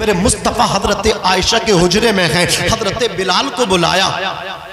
میرے مصطفیٰ حضرت عائشہ کے حجرے میں ہیں، حضرت بلال کو بلایا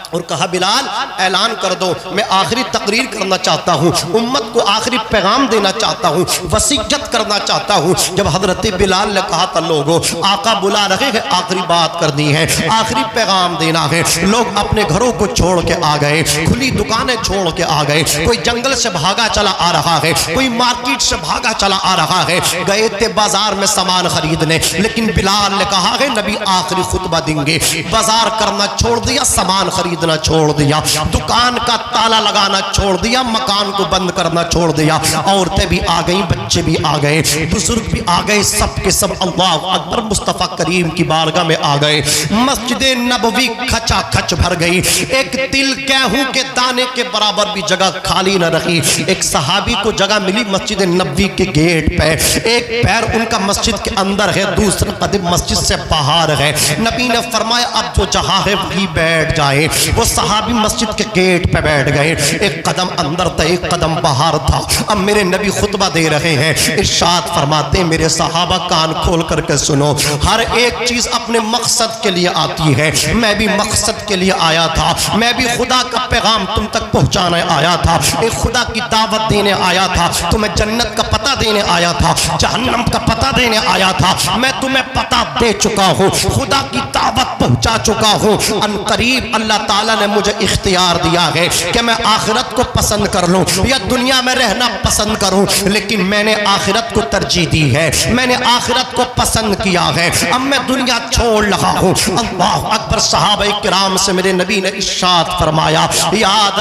اور کہا بلال اعلان کر دو، میں آخری تقریر کرنا چاہتا ہوں، امت کو آخری پیغام دینا چاہتا ہوں، وصیت کرنا چاہتا ہوں۔ جب حضرت بلال نے کہا تھا لوگوں آقا بلا رہے ہیں، آخری بات کرنی ہے، آخری پیغام دینا ہے، لوگ اپنے گھروں کو چھوڑ کے آ گئے، کھلی دکانیں چھوڑ کے آ گئے، کوئی جنگل سے بھاگا چلا آ رہا ہے، کوئی مارکیٹ سے بھاگا چلا آ رہا ہے، گئے تھے بازار میں سامان خریدنے، لیکن بلال نے کہا ہے نبی آخری خطبہ دیں گے، بازار کرنا چھوڑ دیا، سامان خریدنا چھوڑ دیا، دکان کا تالا لگانا چھوڑ دیا، مکان کو بند کرنا چھوڑ دیا، عورتیں بھی آ گئیں، بچے بھی آ گئے، بزرگ بھی آ گئے، سب کے سب اللہ اکبر مصطفیٰ کریم کی بارگاہ میں آ گئے۔ مسجد نبوی کھچا کھچ بھر گئی، ایک تل گیہوں کے دانے کے برابر بھی جگہ خالی نہ رہی۔ ایک صحابی کو جگہ ملی مسجد نبوی کے گیٹ پہ، ایک پیر ان کا مسجد کے اندر ہے، دوسرا قدم مسجد سے باہر ہے۔ نبی نے فرمایا اب جو جہاں ہے وہی بیٹھ جائے۔ وہ صحابی مسجد کے گیٹ پہ بیٹھ گئے، ایک قدم اندر تھا، ایک قدم باہر تھا۔ اب میرے نبی خطبہ دے رہے ہیں، ارشاد فرماتے میرے صحابہ کان کھول کر کے سنو، ہر ایک چیز اپنے مقصد کے لیے آتی ہے، میں بھی مقصد کے لیے آیا تھا، میں بھی خدا کا پیغام تم تک پہنچانے آیا تھا، ایک خدا کی دعوت دینے آیا تھا، تمہیں جنت کا پتہ دینے آیا تھا، جہنم کا پتہ دینے آیا تھا، میں تمہیں پتہ دے چکا ہوں، خدا کی دعوت پہنچا چکا ہوں۔ ان قریب اللہ تعالیٰ نے مجھے اختیار دیا ہے کہ میں آخرت کو پسند کر لوں یا دنیا میں رہنا پسند کروں، لیکن میں نے آخرت کو ترجیح دی ہے، میں نے آخرت کو پسند کیا ہے، اب میں دنیا چھوڑ رہا ہوں۔ اللہ اکبر۔ صحابہ کرام سے میرے نبی نے ارشاد فرمایا یاد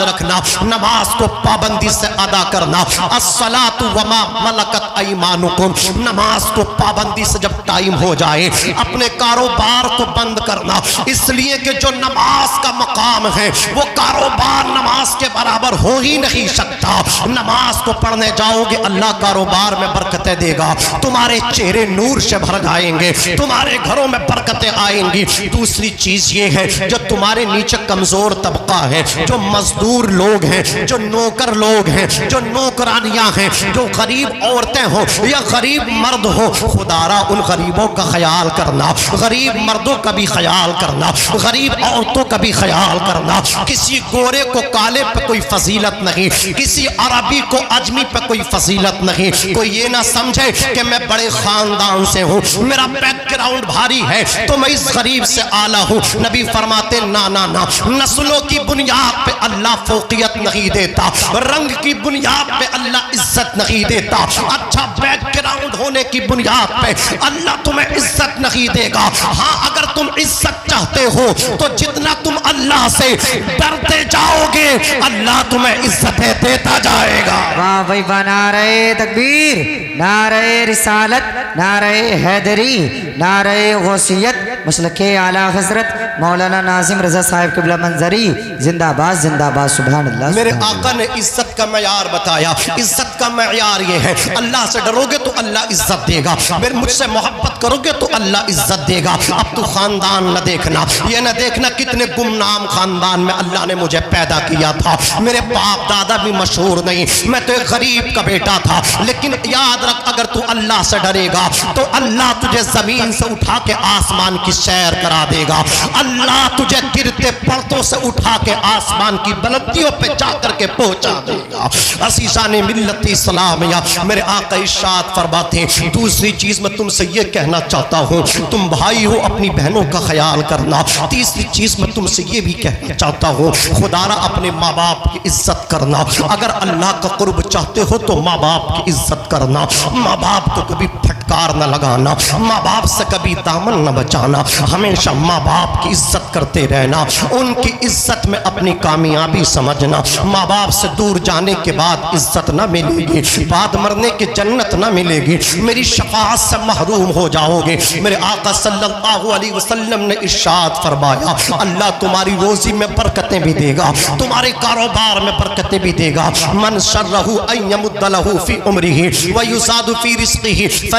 رکھنا نماز کو پابندی سے ادا کرنا، الصلاۃ وما ملکت ایمانکم، نماز کو پابندی سے جب ٹائم ہو جائے اپنے کاروبار کو بند کرنا، اس لیے کہ جو نماز کا مقام ہے وہ کاروبار نماز کے برابر ہو ہی نہیں سکتا۔ نماز کو پڑھنے جاؤ گے اللہ کاروبار میں برکتیں دے گا، تمہارے چہرے نور سے بھر جائیں گے، تمہارے گھروں میں برکتیں آئیں گی۔ دوسری چیز یہ ہے جو تمہارے نیچے کمزور طبقہ ہے، جو مزدور لوگ ہیں، جو نوکر لوگ ہیں، جو نوکرانیاں ہیں، جو غریب عورتیں ہوں یا غریب مرد ہو، خدا را ان غریبوں کا خیال کرنا، غریب مردوں کا بھی خیال کرنا، غریب عورتوں کا بھی خیال کرنا۔ کسی گورے کو کالے پہ کوئی فضیلت نہیں، کسی عربی کو اجمی پہ کوئی فضیلت نہیں۔ کوئی یہ نہ سمجھے کہ میں بڑے خاندان سے ہوں، میرا بیک گراؤنڈ بھاری ہے تو میں اس غریب سے اعلیٰ ہوں۔ نبی فرماتے نا نا نا، نسلوں کی بنیاد پہ اللہ فوقیت نہیں دیتا، رنگ کی بنیاد پہ اللہ عزت نہیں دیتا، اچھا بیک گراؤنڈ ہونے کی بنیاد پہ اللہ تمہیں عزت نہیں دے گا۔ ہاں اگر تم عزت چاہتے ہو تو جتنا تم اللہ سے ڈرتے جاؤ گے اللہ تمہیں عزتیں دیتا جائے گا۔ واہ بھائی واہ، نعرہ تکبیر، نعرہ رسالت، نعرہ حیدری، نعرہ غوثیت، مسلک اعلیٰ حضرت مولانا ناظم رضا صاحب قبلہ منظری، زندہ باد زندہ باد، سبحان اللہ۔ میرے آقا نے عزت کا معیار بتایا، عزت کا معیار یہ ہے اللہ سے ڈرو گے تو اللہ عزت دے گا، میرے مجھ سے محبت کرو گے تو اللہ عزت دے گا۔ اب تو خاندان نہ دیکھنا، یہ نہ دیکھنا کتنے گمنام خاندان میں اللہ نے مجھے پیدا کیا تھا، میرے باپ دادا بھی مشہور نہیں، میں تو ایک غریب کا بیٹا تھا، لیکن یاد رکھ اگر تو اللہ سے ڈرے گا تو اللہ تجھے زمین سے اٹھا کے آسمان کی سیر کرا دے گا، اللہ تجھے گرتے پرتوں سے اٹھا کے آسمان کی بلندیوں پہ جا کر کے پہنچا دے گا۔ عزیزان ملت اسلامیہ، میرے آقا ارشاد فرماتے ہیں دوسری چیز میں تم سے یہ کہنا چاہتا ہوں، تم بھائی ہو اپنی بہنوں کا خیال کرنا۔ تیسری چیز میں تم سے یہ بھی کہنا چاہتا ہوں خدا را اپنے ماں باپ کی عزت کرنا، اگر اللہ کا قرب چاہتے ہو تو ماں باپ کی عزت کرنا، ماں باپ کو کبھی پھٹکار نہ لگانا، ماں باپ سے کبھی دامن نہ بچانا، ہمیشہ ماں باپ کی عزت کرتے رہنا، ان کی عزت میں اپنی کامیابی سمجھنا۔ ماں باپ سے دور جانے کے بعد عزت نہ ملے گی، بعد مرنے کی جنت نہ ملے گی، میری شفاعت سے محروم ہو جاؤ گے۔ میرے آقا صلی اللہ علیہ وسلم نے ارشاد فرمایا اللہ تمہاری روزی میں برکتیں بھی دے گا، تمہارے کاروبار میں برکتیں بھی دے گا۔ من شرہ ان یمد لہ فی عمرہ ویزاد فی رزقہ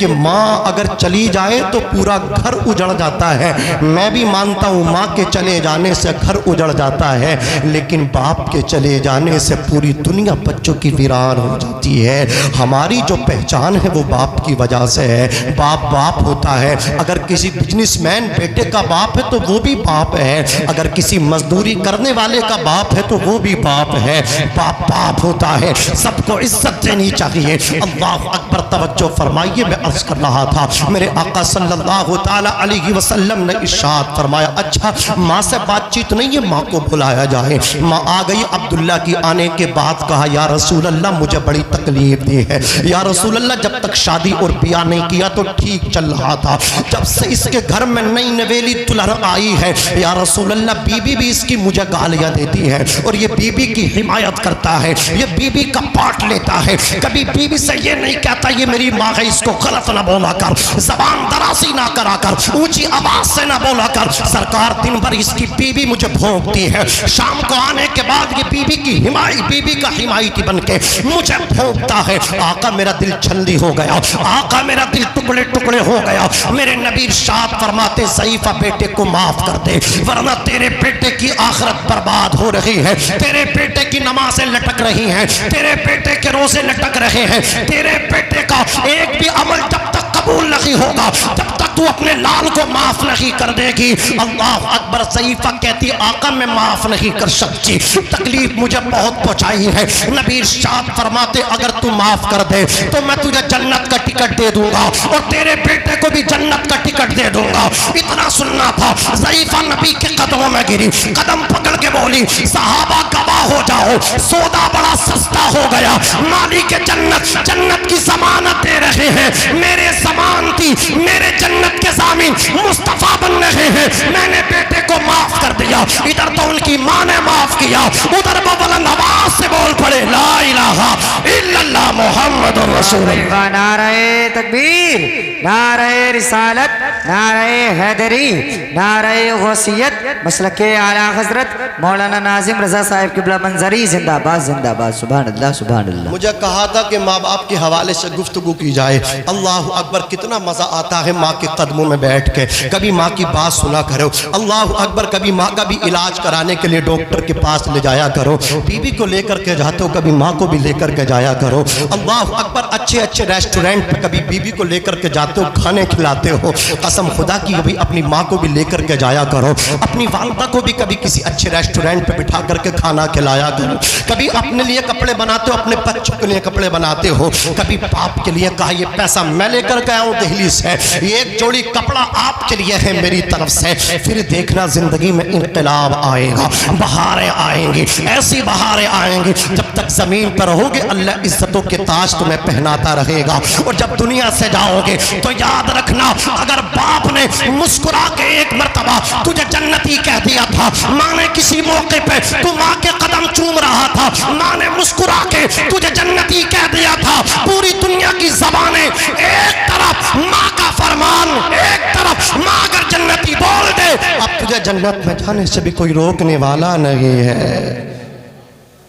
کہ ماں اگر چلی جائے تو پورا گھر اجڑ جاتا ہے. میں بھی مانتا ہوں ماں کے چلے جانے سے گھر اجڑ جاتا ہے, لیکن باپ کے چلے جانے سے پوری دنیا بچوں کی ویران ہو جاتی ہے. ہماری جو پہچان ہے وہ باپ کی وجہ سے ہے. باپ باپ ہوتا ہے. اگر کسی بزنس مین بیٹے کا باپ ہے تو وہ بھی باپ ہے. اگر کسی مزدوری کرنے والے کا باپ ہے تو وہ بھی باپ ہے. باپ باپ ہوتا ہے. سب کو عزت دینی چاہیے. اللہ اکبر. توجہ فرمائیے, میں عرض کر رہا تھا میرے آقا صلی اللہ تعالی علیہ وسلم نے ارشاد فرمایا, اچھا ماں سے بات چیت نہیں ہے, ماں کو بلایا جائے. ماں آ گئی. عبداللہ کی آنے کے بعد کہا یا رسول اللہ مجھے بڑی تکلیف دی ہے. یا رسول اللہ جب تک شادی اور بیاہ نہیں کیا تو ٹھیک چل رہا تھا, جب سے اس کے گھر میں نئی نویلی دلہن آئی ہے یا رسول اللہ بیوی بھی اس کی مجھے گالیاں دیتی ہے, اور یہ بیوی کی حمایت کرتا ہے, یہ بیوی کا پارٹ لیتا ہے. کبھی بیوی سے یہ نہیں کہتا یہ میری ماں ہے, اس کو غلط نہ بولا کر, زبان درازی نہ کرا کر, اونچی آواز سے نہ بولا کر. سرکار دن بھر اس کی بیوی مجھے بھونکتی ہے, شام کو آنے کے بعد یہ بیوی کا حمایتی بن کے مجھے بھونکتا ہے. آقا میرا دل چھلنی ہو گیا, آقا میرا دل ٹکڑے ٹکڑے ہو گیا. میرے نبی ارشاد فرماتے ضعیفہ بیٹے کو معاف کر دے, ورنہ تیرے بیٹے کی آخرت برباد ہو رہی ہے, تیرے بیٹے کی نمازیں لٹک رہی ہیں, تیرے بیٹے کے روزے لٹک رہے ہیں, تیرے بیٹے کا ایک بھی عمل جب تک قبول نہیں ہوگا جب تک تو اپنے لال کو معاف نہیں کر دے گی. اللہ اکبر. ضعیفہ کہتی آقا میں معاف نہیں کر سکتی, تکلیف مجھے بہت پہنچائی ہے. نبی ارشاد فرماتے اگر تو معاف کر دے تو میں تجھے جنت کا ٹکٹ دے دوں گا, اور تیرے بیٹے کو بھی جنت کا ٹکٹ دے دوں گا. اتنا سننا تھا. ضعیفہ نبی کے قدموں میں گری, قدم پکڑ کے بولی صحابہ گواہ ہو جاؤ, سودا بڑا سستا ہو گیا, مالک جنت کی ضمانت دے رہے ہیں. میرے ضمانتی میرے جنت کے ضامن مصطفیٰ بن رہے ہیں. میں نے بیٹے کو معاف کر دیا. ادھر تو ان کی ماں نے معاف کیا, ادھر وہ بلند آواز سے بول پڑے لا الہ الا اللہ محمد رسول اللہ. نعرہ تکبیر, نعرہ رسالت, نعرہ حیدری, نعرہ غوثیت, مسلک اعلیٰ حضرت مولانا ناظم رضا صاحب قبلہ منظری زندہ باد زندہ باد. سبحان اللہ سبحان اللہ. مجھے کہا تھا کہ ماں باپ کے حوالے سے گفتگو کی جائے. اللہ اکبر. کتنا مزہ آتا ہے ماں کے قدموں میں بیٹھ کے. کبھی ماں کی بات سنا کرو. اللہ اکبر. کبھی ماں کا بھی علاج کرانے کے لیے ڈاکٹر کے پاس لے جایا کرو. بیوی کو لے کر کے جاتے ہو, کبھی ماں کو بھی لے کر کے جایا کرو. اللہ اکبر. اچھے اچھے ریسٹورنٹ پہ کبھی بیوی کو لے کر کے جاتے ہو, کھانے کھلاتے ہو. قسم خدا کی کبھی اپنی ماں کو بھی لے کر کے جایا کرو. اپنی والدہ کو بھی کبھی کسی اچھے ریسٹورنٹ پہ بٹھا کر کے کھانا کھلایا کرو. کبھی اپنے لیے کپڑے بناتے ہو, اپنے بچوں کے لیے کپڑے بناتے ہو. کبھی باپ کے لیے کہا یہ پیسہ میں لے کر گیا ہوں دہلی سے, یہ ایک جوڑی کپڑا آپ کے لیے ہے میری طرف سے. پھر دیکھنا زندگی میں انقلاب آئے گا, بہاریں آئیں گی, ایسی بہاریں آئیں گی. جب تک زمین پر رہو گے اللہ عزتوں کے تاج تمہیں پہناتا رہے گا, اور جب دنیا سے جاؤ گے تو یاد رکھنا اگر باپ نے مسکرا کے ایک مرتبہ تجھے جنتی کہہ دیا تھا, ماں نے کسی موقع پہ تو ماں کے قدم چوم رہا تھا, ماں نے مسکرا کے تجھے جنتی کہہ دیا تھا, پوری دنیا کی زبانیں ایک طرف ماں کا فرمان, ایک طرف ماں اگر جنتی بول دے اب تجھے جنت میں جانے سے بھی کوئی روکنے والا نہیں ہے.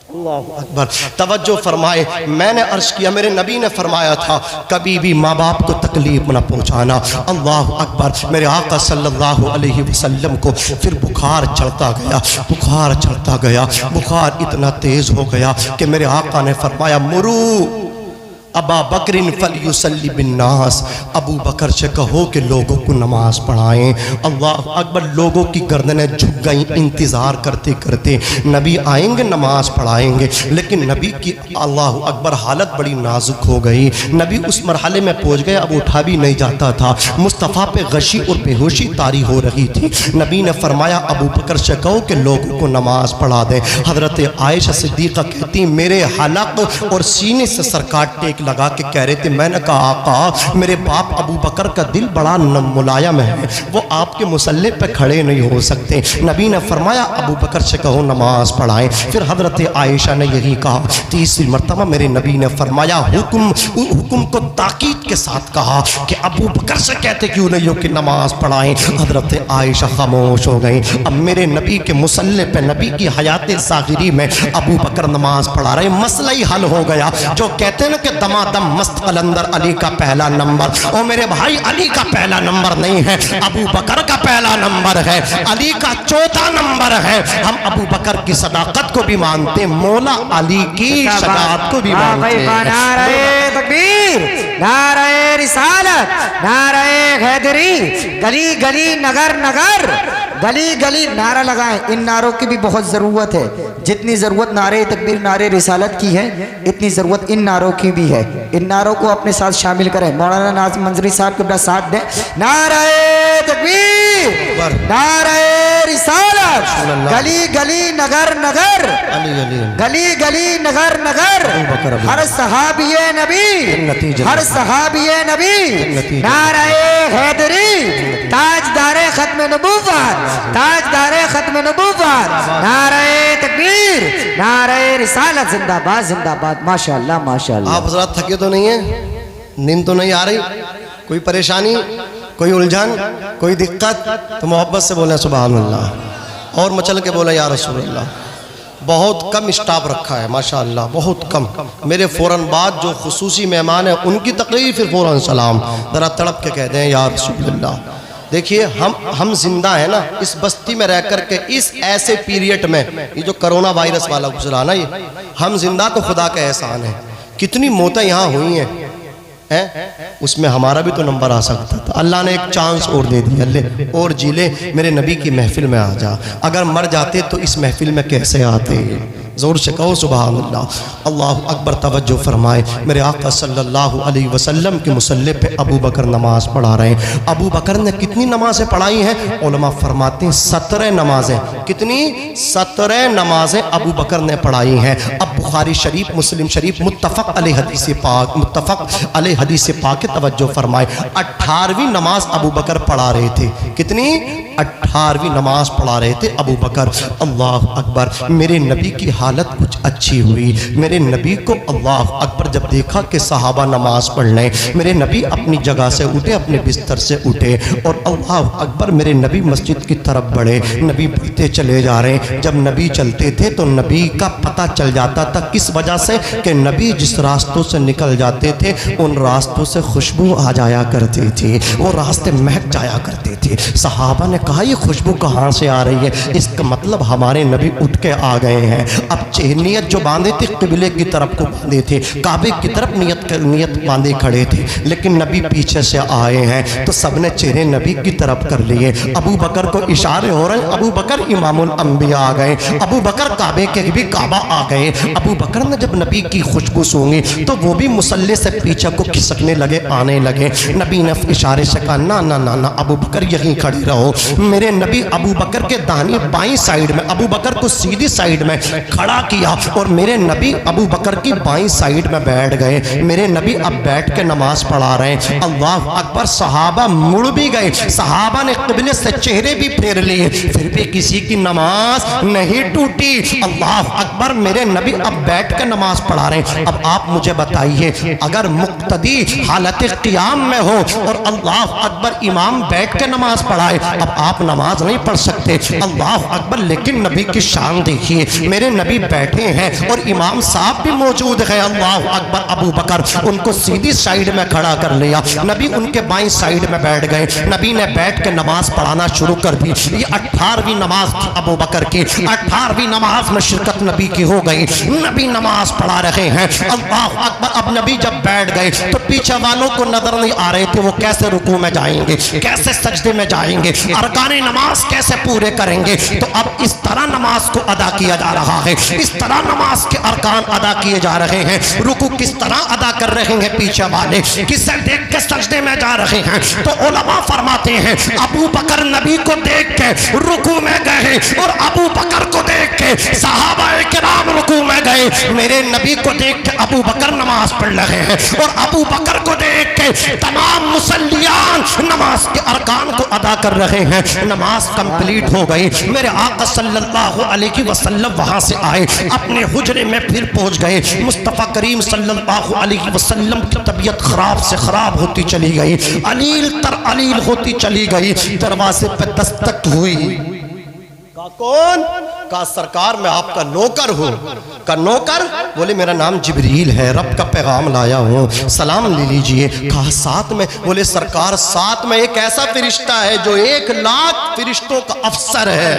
اللہ اکبر. توجہ فرمائے. میں نے عرض کیا میرے نبی نے فرمایا تھا کبھی بھی ماں باپ کو تکلیف نہ پہنچانا. اللہ اکبر. میرے آقا صلی اللہ علیہ وسلم کو پھر بخار چڑھتا گیا, بخار چڑھتا گیا, بخار اتنا تیز ہو گیا کہ میرے آقا نے فرمایا مرو ابا بکر فلیصلی بالناس, ابو بکر سے کہو کہ لوگوں کو نماز پڑھائیں. اللہ اکبر. لوگوں کی گردنیں جھک گئیں انتظار کرتے کرتے. نبی آئیں گے نماز پڑھائیں گے, لیکن نبی کی اللہ اکبر حالت بڑی نازک ہو گئی. نبی اس مرحلے میں پہنچ گئے اب اٹھا بھی نہیں جاتا تھا. مصطفیٰ پہ غشی اور بے ہوشی طاری ہو رہی تھی. نبی نے فرمایا ابو بکر سے کہو کہ لوگوں کو نماز پڑھا دیں. حضرت عائشہ صدیقہ کہتی میرے حلق اور سینے سے سرکار ٹیک لگا کے کہہ رہے تھے. میں نے کہا آقا میرے باپ ابو بکر کا دل بڑا ملائم ہے, وہ آپ کے مصلی پہ کھڑے نہیں ہو سکتے. نبی نے فرمایا ابو بکر سے کہو نماز پڑھائیں. پھر حضرت عائشہ نے یہی کہا. تیسری مرتبہ میرے نبی نے فرمایا حکم کو تاکید کے ساتھ کہا کہ ابو بکر سے کہتے کیوں نہیں ہو کہ نماز پڑھائیں. حضرت عائشہ خاموش ہو گئیں. اب میرے نبی کے مصلی پہ نبی کی حیات ظاہری میں ابو بکر نماز پڑھا رہے, مسئلہ ہی حل ہو گیا. جو کہتے ہیں نا کہ دمادم مست قلندر علی کا پہلا نمبر. او میرے بھائی علی کا پہلا نمبر نہیں ہے, ابو بکر کا پہلا نمبر ہے, علی کا چوتھا نمبر ہے. ہم ابو بکر کی صداقت کو بھی مانتے, مولا علی کی شجاعت کو بھی مانتے ہیں. نعرہ تکبیر, نعرہ رسالت, نعرہ حیدری, گلی گلی نگر نگر, گلی گلی نعرہ لگائیں. ان نعروں کی بھی بہت ضرورت ہے. جتنی ضرورت نعرہ تکبیر نعرہ رسالت کی ہے, اتنی ضرورت ان نعروں کی بھی ہے. ان نعروں کو اپنے ساتھ شامل کریں. مولانا ناظم منظری صاحب کے اپنا ساتھ دیں. نعرہ تکبیر, نعرہ رسالت, گلی گلی نگر نگر, گلی گلی نگر نگر, ہر صحابی نبی, ہر صحابی نبی. نعرہ حیدری, تاجدار ختم نبوت, تاجدار ختم نبوت. نعرہ تکبیر, نعرہ رسالت, زندہ باد زندہ باد. ماشاءاللہ ماشاءاللہ. آپ حضرات تھکے تو نہیں ہیں, نیند تو نہیں آ رہی, کوئی پریشانی, کوئی الجھن, کوئی دقت؟ تو محبت سے بولیں سبحان اللہ, اور مچل کے بولیں یا رسول اللہ. بہت کم اسٹاف رکھا ہے ماشاءاللہ, بہت کم. میرے فوراً بعد جو خصوصی مہمان ہیں ان کی تقریر, پھر فوراً سلام. ذرا تڑپ کے کہہ دیں یا رسول اللہ. دیکھیے ہم زندہ ہیں نا اس بستی میں رہ کر کے, اس ایسے پیریڈ میں, یہ جو کرونا وائرس والا گزرا نا, یہ ہم زندہ تو خدا کا احسان ہے. کتنی موتیں یہاں ہوئی ہیں, اس میں ہمارا بھی تو نمبر آ سکتا تھا. اللہ نے ایک چانس اور دے دیا, لے اور جی لے, میرے نبی کی محفل میں آ جا. اگر مر جاتے تو اس محفل میں کیسے آتے؟ زور سے کہو سبحان اللہ. اللہ اکبر. توجہ فرمائے, میرے آقا صلی اللہ علیہ وسلم کے مصلی پہ ابو بکر نماز پڑھا رہے ہیں. ابو بکر نے کتنی نمازیں پڑھائی ہیں؟ علماء فرماتے ہیں 17 نمازیں. کتنی؟ 17 نمازیں ابو بکر نے پڑھائی ہیں. اب بخاری شریف, مسلم شریف, متفق علیہ حدیث پاک, متفق علیہ حدیث پاک. توجہ فرمائے, 18ویں نماز ابو بکر پڑھا رہے تھے. کتنی؟ 18ویں نماز پڑھا رہے تھے ابو بکر. اللہ اکبر. میرے نبی کی حالت کچھ اچھی ہوئی. میرے نبی کو اللہ اکبر جب دیکھا کہ صحابہ نماز پڑھ لیں, میرے نبی اپنی جگہ سے اٹھے, اپنے بستر سے اٹھے, اور اللہ اکبر میرے نبی مسجد کی طرف بڑھے. نبی بڑھتے چلے جا رہے ہیں. جب نبی چلتے تھے تو نبی کا پتہ چل جاتا تھا. کس وجہ سے؟ کہ نبی جس راستوں سے نکل جاتے تھے ان راستوں سے خوشبو آ جایا کرتی تھی, وہ راستے مہک جایا کرتے تھے. صحابہ نے کہا یہ خوشبو کہاں سے آ رہی ہے؟ اس کا مطلب ہمارے نبی اٹھ کے آ گئے ہیں. اب نیت جو باندھے تھے قبلے کی طرف کو باندھے تھے, کعبے کی طرف نیت باندھے کھڑے تھے, لیکن نبی پیچھے سے آئے ہیں تو سب نے چہرے نبی کی طرف کر لیے. ابو بکر کو اشارے ہو رہے ہیں, ابو بکر امام الانبیاء آ گئے, ابو بکر کعبے کے بھی کعبہ آ گئے. ابو بکر نے جب نبی کی خوشبو سونگی تو وہ بھی مصلی سے پیچھے کو کھسکنے لگے, آنے لگے. نبی نے اشارے سے کہا نا نا نا نا ابو بکر یہیں کھڑے رہو. میرے نبی ابو بکر کے داہنی بائیں سائیڈ میں, ابو بکر کو سیدھی سائیڈ میں کھڑا کیا, اور میرے نبی ابو بکر کی بائیں سائیڈ میں بیٹھ گئے. میرے نبی اب بیٹھ کے نماز پڑھا رہے ہیں. اللہ اکبر. صحابہ مڑ بھی گئے, صحابہ نے قبلے سے چہرے بھی پھیر لیے, پھر بھی کسی کی نماز نہیں ٹوٹی. اللہ اکبر. میرے نبی اب بیٹھ کے نماز پڑھا رہے ہیں. اب آپ مجھے بتائیے, اگر مقتدی حالت قیام میں ہو اور اللہ اکبر امام بیٹھ کے نماز پڑھائے, اب آپ نماز نہیں پڑھ سکتے. اللہ اکبر. لیکن نبی کی شان دیکھیے, میرے نبی بیٹھے ہیں اور امام صاحب بھی موجود ہے. اللہ اکبر. ابو بکر ان کو سیدھی سائیڈ میں کھڑا کر لیا, نبی ان کے بائیں سائیڈ میں بیٹھ گئے. نبی نے بیٹھ کے نماز پڑھانا شروع کر دی. یہ 18ویں نماز تھی ابو بکر کی. 18ویں نماز میں شرکت نبی کی ہو گئی. نبی نماز پڑھا رہے ہیں. اللہ اکبر. اب نبی جب بیٹھ گئے تو پیچھے والوں کو نظر نہیں آ رہے تھے وہ کیسے رکوع میں جائیں گے, کیسے سجدے میں جائیں گے, ارکان نماز کیسے پورے کریں گے. تو اب اس طرح نماز کو ادا کیا جا رہا ہے, اس طرح نماز کے ارکان ادا کیے جا رہے ہیں. رکوع کس طرح ادا کر رہے ہیں پیچھے والے, کسے دیکھ کے سجدے میں جا رہے ہیں. تو علماء فرماتے ہیں ابو بکر نبی کو دیکھ کے رکوع میں گئے اور ابو بکر کو دیکھ کے صحابہ کرام رکوع میں گئے. میرے نبی کو دیکھ کے ابو بکر نماز پڑھ رہے ہیں اور ابو بکر کو دیکھ کے تمام مصلیان نماز کے ارکان کو ادا کر رہے ہیں. نماز کمپلیٹ ہو گئی. میرے آقا صلی اللہ علیہ وسلم وہاں سے آئے, اپنے حجرے میں پھر پہنچ گئے. مصطفیٰ کریم صلی اللہ علیہ وسلم کی طبیعت خراب سے خراب ہوتی چلی گئی, علیل تر علیل ہوتی چلی گئی. دروازے پہ دستک ہوئی. کون؟ کہا سرکار میں آپ کا نوکر ہوں. کہا نوکر؟ بولے میرا نام جبریل ہے، رب کا پیغام لایا ہوں، سلام لے لیجئے. کہا ساتھ میں؟ بولے سرکار ساتھ میں ایک ایسا فرشتہ ہے جو 1,00,000 فرشتوں کا افسر ہے،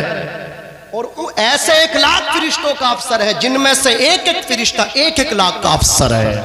اور ایسے 1,00,000 فرشتوں کا افسر ہے جن میں سے ایک ایک فرشتہ 1,00,000 کا افسر ہے.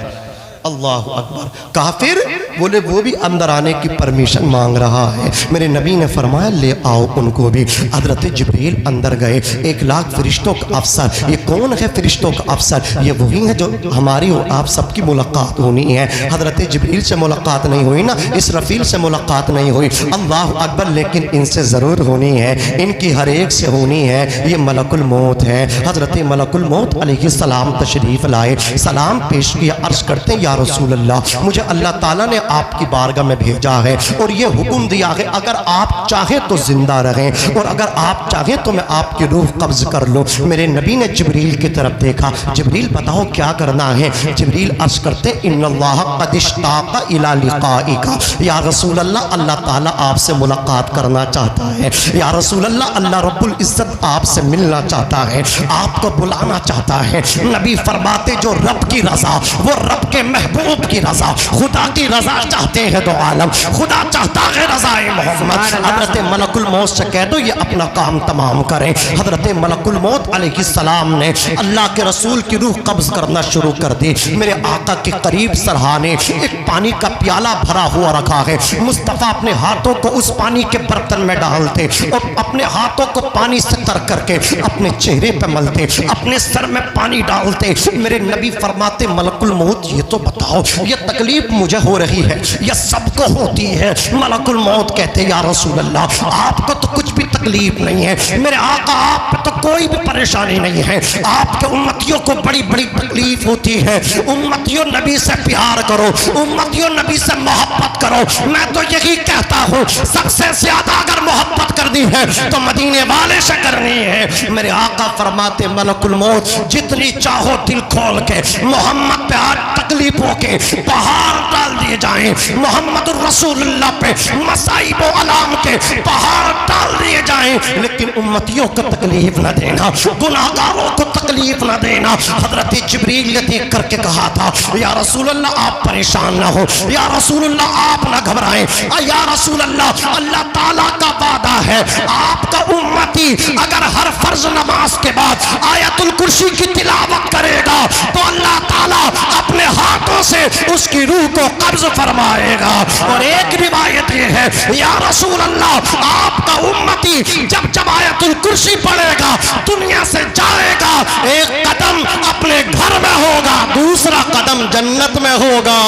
اللہ اکبر. کہا پھر؟ بولے وہ بھی اندر آنے کی پرمیشن مانگ رہا ہے. میرے نبی نے فرمایا لے آؤ ان کو بھی. حضرت جبریل اندر گئے. 1,00,000 فرشتوں کا افسر. یہ کون ہے فرشتوں کا افسر؟ یہ وہی ہے جو ہماری اور آپ سب کی ملاقات ہونی ہے. حضرت جبریل سے ملاقات نہیں ہوئی نا، اسرافیل سے ملاقات نہیں ہوئی، اللہ اکبر، لیکن ان سے ضرور ہونی ہے، ان کی ہر ایک سے ہونی ہے. یہ ملک الموت ہے. حضرت ملک الموت علیہ السلام تشریف لائے، سلام پیش کیا، عرض کرتے یا رسول اللہ مجھے اللہ تعالیٰ نے آپ کی بارگاہ میں بھیجا ہے اور یہ حکم دیا ہے اگر آپ چاہیں تو زندہ رہیں اور اگر آپ چاہیں تو میں آپ کی روح قبض کر لوں. میرے نبی نے جبریل کی طرف دیکھا. جبریل بتاؤ کیا کرنا ہے؟ جبریل عرض کرتے ان اللہ قد اشتاق الی لقائک. یا رسول اللہ اللہ تعالیٰ آپ سے ملاقات کرنا چاہتا ہے. یا رسول اللہ اللہ رب العزت آپ سے ملنا چاہتا ہے، آپ کو بلانا چاہتا ہے. نبی فرماتے جو رب کی رضا، وہ رب کے محبوب کی رضا، خدا کی رضا چاہتے ہیں دو عالم، خدا چاہتا ہے رضا محمد. حضرت ملک الموت سے کہہ دو یہ اپنا کام تمام کریں. حضرت ملک الموت علیہ السلام نے اللہ کے رسول کی روح قبض کرنا شروع کر دی. میرے آقا کے قریب سرہانے ایک پانی کا پیالہ بھرا ہوا رکھا ہے. مصطفیٰ اپنے ہاتھوں کو اس پانی کے برتن میں ڈالتے اور اپنے ہاتھوں کو پانی سے تر کر کے اپنے چہرے پہ ملتے، اپنے سر میں پانی ڈالتے. میرے نبی فرماتے ملک الموت یہ تو بتاؤ یہ تکلیف مجھے ہو رہی ہے یہ سب کو ہوتی ہے؟ ملک الموت کہتے یا رسول اللہ آپ کو تو کچھ بھی تکلیف نہیں ہے، میرے آقا آپ پہ تو کوئی بھی پریشانی نہیں ہے، آپ کے امتیوں کو بڑی بڑی تکلیف ہوتی ہے. امتیوں نبی سے پیار کرو، امتیوں نبی سے محبت کرو. میں تو یہی کہتا ہوں سب سے زیادہ اگر محبت کرنی ہے تو مدینے والے سے کرنی ہے. میرے آقا فرماتے ملک الموت جتنی چاہو دل کھول کے محمد پہ آج تکلیفوں کے پہاڑ ڈال دیے جائیں، محمد الرسول اللہ پہ مصائب و علام کے پہاڑ ڈال دیے جائیں، لیکن امتیوں کو تکلیف نہ دینا، گناہگاروں کو تکلیف نہ دینا. حضرت جبریل نے دیکھ کر کے کہا تھا یا رسول اللہ آپ پریشان نہ ہو، یا رسول اللہ آپ نہ گھبرائیں، یا رسول اللہ اللہ تعالیٰ کا وعدہ ہے آپ کا امتی اگر ہر فرض نماز کے بعد آیت الکرسی کی تلاوت کرے گا تو اللہ تعالیٰ اپنے ہاتھوں سے اس کی روح کو قبض فرمائے گا. اور ایک روایت یہ ہے یا رسول اللہ آپ کا امتی جب جب آیت الکرسی پڑھے گا دنیا سے جائے گا، ایک قدم اپنے گھر میں ہوگا، دوسرا قدم جنت میں ہوگا.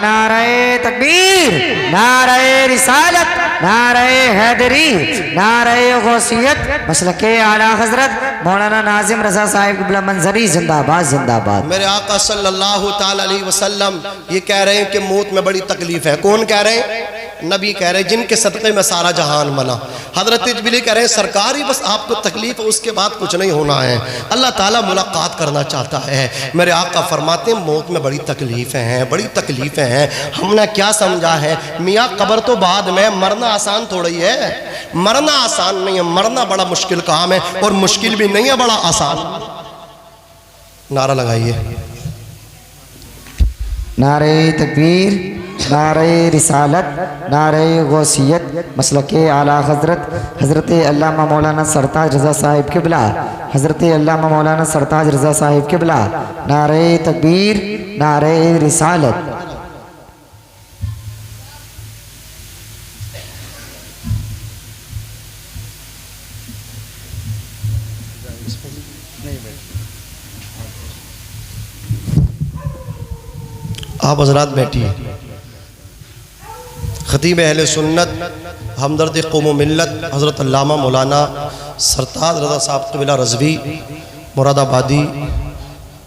نعرہ تکبیر، نعرہ رسالت، نعرہ حیدری، نعرہ غوثیت، مسلک اعلیٰ حضرت مولانا ناظم رضا صاحب قبلہ منظری زندہ باد زندہ باد. میرے آقا صلی اللہ تعالی علیہ وسلم یہ کہہ رہے ہیں کہ موت میں بڑی تکلیف ہے. کون کہہ رہے ہیں؟ نبی کہہ رہے ہیں جن کے صدقے میں سارا جہان بنا. حضرت جبریل کہہ رہے ہیں سرکار ہی بس آپ کو تکلیف ہے، اس کے بعد کچھ نہیں ہونا ہے، اللہ تعالیٰ ملاقات کرنا چاہتا ہے. میرے آقا فرماتے ہیں موت میں بڑی تکلیفیں ہیں، بڑی تکلیفیں ہیں. ہم نے کیا سمجھا ہے میاں قبر تو بعد میں، مرنا آسان تھوڑی ہے، مرنا آسان نہیں ہے، مرنا بڑا مشکل کام ہے اور مشکل بھی نہیں ہے، بڑا آسان. نعرہ لگائیے. نعرہ تکبیر، نعرہ رسالت، نعرہ غوثیت، مسلک اعلیٰ حضرت حضرت علامہ مولانا سرتاج رضا صاحب قبلہ، حضرت علامہ مولانا سرتاج رضا صاحب قبلہ. نعرہ تکبیر، نعرہ رسالت. آپ حضرات بیٹھیے. خطیب اہل سنت ہمدرد قوم و ملت حضرت علامہ مولانا سرتاج رضا صاحب قبلہ رضوی مراد آبادی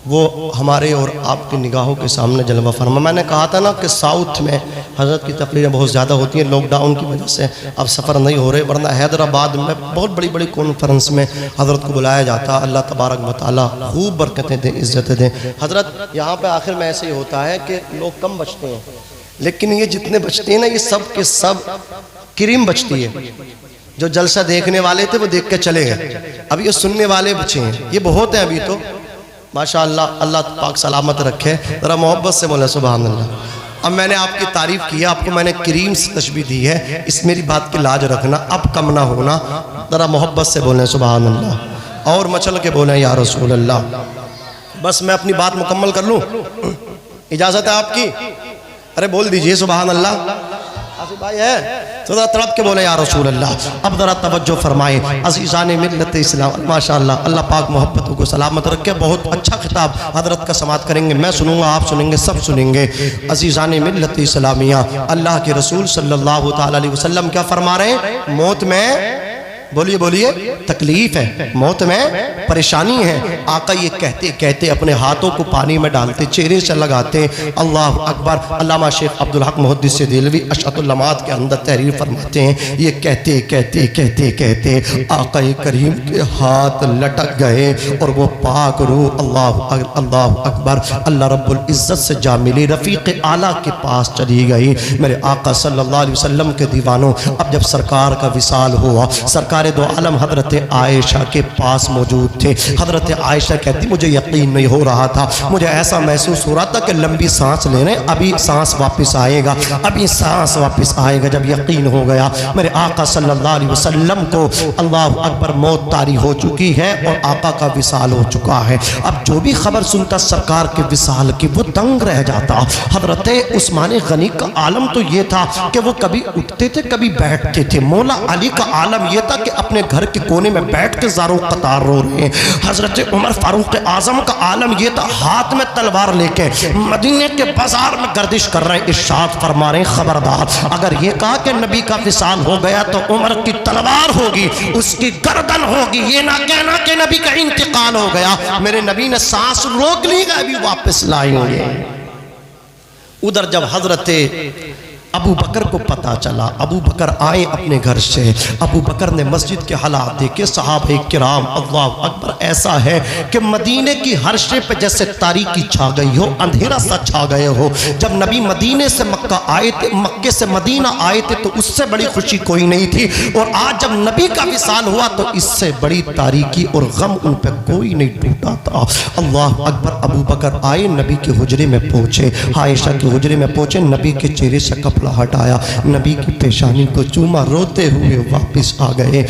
وہ ہمارے اور آپ کی نگاہوں کے سامنے جلوہ فرما. میں نے کہا تھا نا کہ ساؤتھ میں حضرت کی تقریریں بہت زیادہ ہوتی ہیں، لاک ڈاؤن کی وجہ سے اب سفر نہیں ہو رہے، ورنہ حیدرآباد میں بہت بڑی بڑی کانفرنس میں حضرت کو بلایا جاتا. اللہ تبارک و تعالیٰ خوب برکتیں دیں، عزتیں دیں. حضرت یہاں پہ آخر میں ایسے ہی ہوتا ہے کہ لوگ کم بچتے ہیں، لیکن یہ جتنے بچتے ہیں نا یہ سب کے سب کریم بچتی ہے. جو جلسہ دیکھنے والے تھے وہ دیکھ کے چلے گئے، اب یہ سننے والے بچے ہیں، یہ بہت ہیں ابھی تو ماشاءاللہ، اللہ پاک سلامت رکھے، ذرا محبت سے بولے سبحان اللہ۔ اب میں نے آپ کی تعریف کیا، آپ کو میں نے کریم سے تشبیہ دی ہے، اس میری بات کی لاج رکھنا، اب کم نہ ہونا، ذرا محبت سے بولیں سبحان اللہ، اور مچل کے بولیں یا رسول اللہ۔ بس میں اپنی بات مکمل کر لوں، اجازت ہے آپ کی؟ ارے بول دیجئے سبحان اللہ، آصف بھائی ہے تو ذرا تڑپ کے بولے یا رسول اللہ۔ اب ذرا توجہ فرمائیں عزیزان ملت اسلام، ماشاءاللہ اللہ پاک محبتوں کو سلامت رکھے، بہت اچھا خطاب حضرت کا سماعت کریں گے، میں سنوں گا، آپ سنیں گے، سب سنیں گے۔ عزیزان ملت اسلامیہ، اللہ کے رسول صلی اللہ تعالی علیہ وسلم کیا فرما رہے ہیں؟ موت میں بولیے بولیے تکلیف ہے، موت میں پریشانی ہے۔ آقا یہ کہتے کہتے اپنے ہاتھوں کو پانی میں ڈالتے، چہرے سے لگاتے، اللہ اکبر۔ علامہ شیخ عبدالحق محدث دہلوی اشعت اللمعات کے اندر تحریر فرماتے ہیں، یہ کہتے کہتے کہتے کہتے آقا کریم کے ہاتھ لٹک گئے اور وہ پاک روح اللہ اکبر اللہ رب العزت سے جا ملی، رفیق اعلیٰ کے پاس چلی گئی۔ میرے آقا صلی اللہ علیہ وسلم کے دیوانوں، اب جب سرکار کا وصال ہوا، سرکار دو عالم حضرت عائشہ کے پاس موجود تھے۔ حضرت عائشہ کہتی مجھے یقین نہیں ہو رہا تھا، مجھے ایسا محسوس ہو رہا تھا کہ لمبی سانس لے رہے ہیں، ابھی سانس واپس آئے گا، ابھی سانس واپس آئے گا۔ جب یقین ہو گیا میرے آقا صلی اللہ علیہ وسلم کو اللہ اکبر موت طاری ہو چکی ہے اور آقا کا وصال ہو چکا ہے، اب جو بھی خبر سنتا سرکار کے وصال کی وہ دنگ رہ جاتا۔ حضرت عثمان غنی کا عالم تو یہ تھا کہ وہ کبھی اٹھتے تھے کبھی بیٹھتے تھے، مولا علی کا عالم یہ تھا کہ اپنے گھر کے کونے میں بیٹھ کے زاروں قطار رو رہے ہیں۔ حضرت عمر فاروق اعظم کا عالم یہ تھا، ہاتھ میں تلوار لے کے مدینے کے بازار میں گردش کر رہے ہیں، ارشاد فرما رہے ہیں خبردار اگر یہ کہا کہ نبی کا وصال ہو گیا تو عمر کی تلوار ہوگی، اس کی گردن ہوگی، یہ نہ کہنا کہ نبی کا انتقال ہو گیا، میرے نبی نے سانس روک لی گا، ابھی واپس لائیں گے۔ ادھر جب حضرت ابو بکر کو پتا چلا، ابو بکر آئے اپنے گھر سے، ابو بکر نے مسجد کے حالات دیکھے، صحابہ کرام اللہ اکبر، ایسا ہے کہ مدینے کی ہر شے پہ جیسے تاریکی چھا گئی ہو، اندھیرا سا چھا گئے ہو۔ جب نبی مدینے سے مکہ آئے تھے، مکے سے مدینہ آئے تھے تو اس سے بڑی خوشی کوئی نہیں تھی، اور آج جب نبی کا وصال ہوا تو اس سے بڑی تاریکی اور غم ان پہ کوئی نہیں ٹوٹا تھا۔ اللہ اکبر، ابو بکر آئے نبی کے حجرے میں پہنچے، عائشہ کے حجرے میں پہنچے، نبی کے چہرے سے کپڑا ہٹایا، نبی کی پیشانی کو چوما، روتے ہوئے واپس آ گئے۔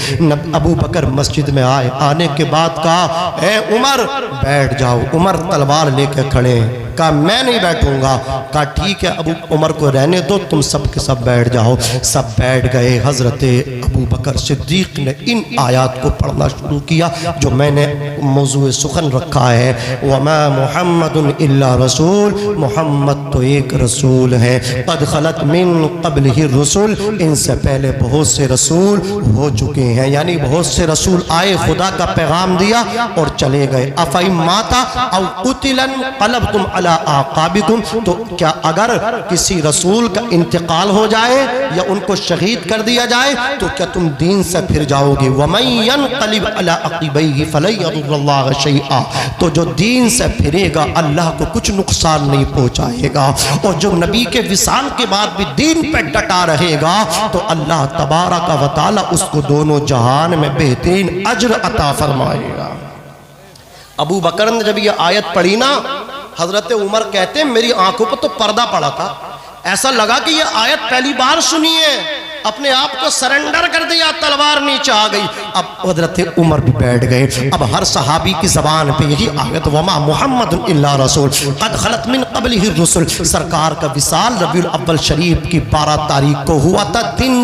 ابو بکر مسجد میں آئے، آنے کے بعد کہا اے عمر بیٹھ جاؤ۔ عمر تلوار لے کے کھڑے، کہا میں نہیں بیٹھوں گا، کہا ٹھیک ہے ابو عمر کو رہنے دو، تم سب کے سب بیٹھ جاؤ۔ سب بیٹھ گئے۔ حضرت ابو بکر صدیق نے ان آیات کو پڑھنا شروع کیا جو میں نے موضوع سخن رکھا ہے، وما محمد الا رسول، محمد تو ایک رسول ہے، قد خلت من قبلہ الرسل، ان سے پہلے بہت سے رسول ہو چکے ہیں، یعنی بہت سے رسول آئے، خدا کا پیغام دیا اور چلے گئے۔ افئن ماتا او قتلا انقلبتم علی اعقابکم، تو کیا اگر کسی رسول کا انتقال ہو جائے یا ان کو شہید کر دیا جائے تو کیا تم دین سے پھر جاؤ گے؟ ومن ينقلب علی عقبیہ فلن یضر اللہ شیئا، تو جو دین سے پھرے گا اللہ کو کچھ نقصان نہیں پہنچائے گا، اور جو نبی کے وصال کے بعد بھی دین پہ ڈٹا رہے گا تو اللہ تبارک و تعالی اس کو دونوں جہان میں بہترین اجر عطا فرمائے گا۔ ابو بکر نے جب یہ آیت پڑھی نا، حضرت عمر کہتے ہیں میری آنکھوں پر تو پردہ پڑا تھا، ایسا لگا کہ یہ آیت پہلی بار سنی ہے، اپنے آپ کو سرنڈر کر دیا، تلوار نیچے آ گئی۔ اب حضرت عمر بھی بیٹھ گئے۔ اب ہر صحابی کی زبان پہ یہی آیت، وما محمد الا رسول قد خلت من قبلہ الرسل، سرکار کا وصال ربیع الاول شریف کی 12 تاریخ کو ہوا تھا، دن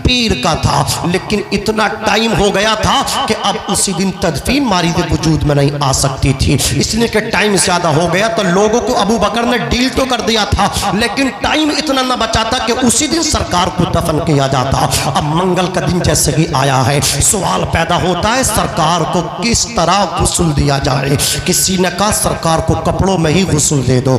پیر کا تھا، لیکن اتنا ٹائم ہو گیا تھا کہ اب اسی دن تدفین مارد وجود میں نہیں آ سکتی تھی، اس لیے کہ ٹائم زیادہ ہو گیا تو لوگوں کو ابو بکر نے ڈیل تو کر دیا تھا لیکن ٹائم اتنا نہ بچا تھا کہ اسی دن سرکار کو دفن کیا جاتا۔ اب منگل کا دن جیسے ہی آیا ہے، سوال پیدا ہوتا ہے سرکار کو کس طرح غسل دیا جائے۔ کسی نے کہا سرکار کو کپڑوں میں ہی غسل دے دو،